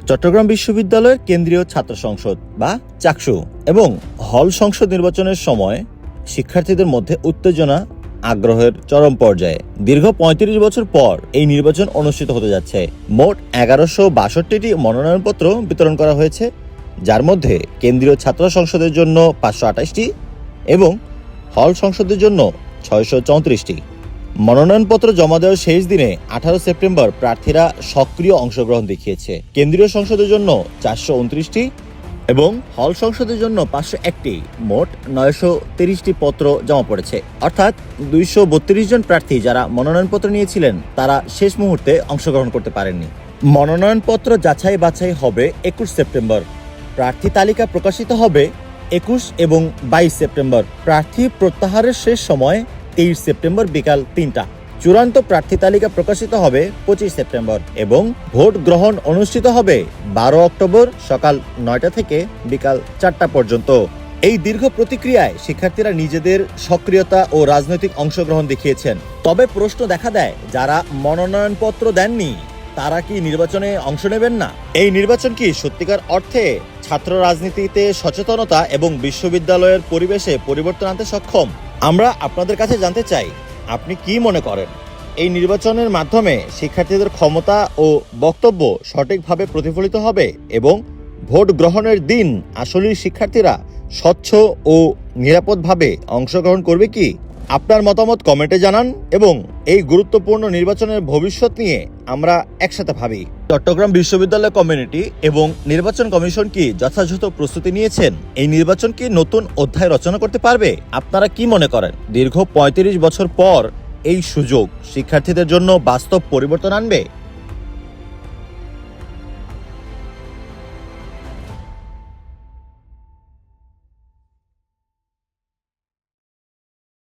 চট্টগ্রাম বিশ্ববিদ্যালয়ের কেন্দ্রীয় ছাত্র সংসদ বা চাকসু এবং হল সংসদ নির্বাচনের সময় শিক্ষার্থীদের মধ্যে উত্তেজনা আগ্রহের চরম পর্যায়ে। দীর্ঘ ৩৫ বছর পর এই নির্বাচন অনুষ্ঠিত হতে যাচ্ছে। মোট ১১৬২টি মনোনয়নপত্র বিতরণ করা হয়েছে, যার মধ্যে কেন্দ্রীয় ছাত্র সংসদের জন্য ৫২৮টি এবং হল সংসদের জন্য ৬৩৪টি। মনোনয়নপত্র জমা দেওয়ার শেষ দিনে ১৮ সেপ্টেম্বর প্রার্থীরা সক্রিয় অংশগ্রহণ দেখিয়েছে। কেন্দ্রীয় সংসদের জন্য ৪২৯টি এবং হল সংসদের জন্য ৫০১টি, মোট ৯৩০টি পত্র জমা পড়েছে। অর্থাৎ ২৩২ জন প্রার্থী যারা মনোনয়নপত্র নিয়েছিলেন তারা শেষ মুহূর্তে অংশগ্রহণ করতে পারেননি। মনোনয়নপত্র যাচাই বাছাই হবে ২১ সেপ্টেম্বর। প্রার্থী তালিকা প্রকাশিত হবে ২১ এবং ২২ সেপ্টেম্বর। প্রার্থী প্রত্যাহারের শেষ সময় ২৩ সেপ্টেম্বর বিকাল ৩টা। চূড়ান্ত প্রার্থী তালিকা প্রকাশিত হবে ২৫ সেপ্টেম্বর এবং ভোট গ্রহণ অনুষ্ঠিত হবে ১২ অক্টোবর সকাল ৯টা থেকে বিকাল ৪টা পর্যন্ত। এই দীর্ঘ প্রতিক্রিয়ায় শিক্ষার্থীরা নিজেদের সক্রিয়তা ও রাজনৈতিক অংশগ্রহণ দেখিয়েছেন। তবে প্রশ্ন দেখা দেয়, যারা মনোনয়নপত্র দেননি তারা কি নির্বাচনে অংশ নেবেন না? এই নির্বাচন কি সত্যিকার অর্থে ছাত্র রাজনীতিতে সচেতনতা এবং বিশ্ববিদ্যালয়ের পরিবেশে পরিবর্তন আনতে সক্ষম? আমরা আপনাদের কাছে জানতে চাই, আপনি কি মনে করেন এই নির্বাচনের মাধ্যমে শিক্ষার্থীদের ক্ষমতা ও বক্তব্য সঠিকভাবে প্রতিফলিত হবে এবং ভোট গ্রহণের দিন আসলেই শিক্ষার্থীরা স্বচ্ছ ও নিরাপদভাবে অংশগ্রহণ করবে কি? আপনার মতামত কমেন্টে জানান এবং এই গুরুত্বপূর্ণ নির্বাচনের ভবিষ্যৎ নিয়ে আমরা একসাথে ভাবি। চট্টগ্রাম বিশ্ববিদ্যালয় কমিউনিটি এবং নির্বাচন কমিশন কি যথাযথ প্রস্তুতি নিয়েছেন? এই নির্বাচন কি নতুন অধ্যায় রচনা করতে পারবে? আপনারা কি মনে করেন দীর্ঘ ৩৫ বছর পর এই সুযোগ শিক্ষার্থীদের জন্য বাস্তব পরিবর্তন আনবে?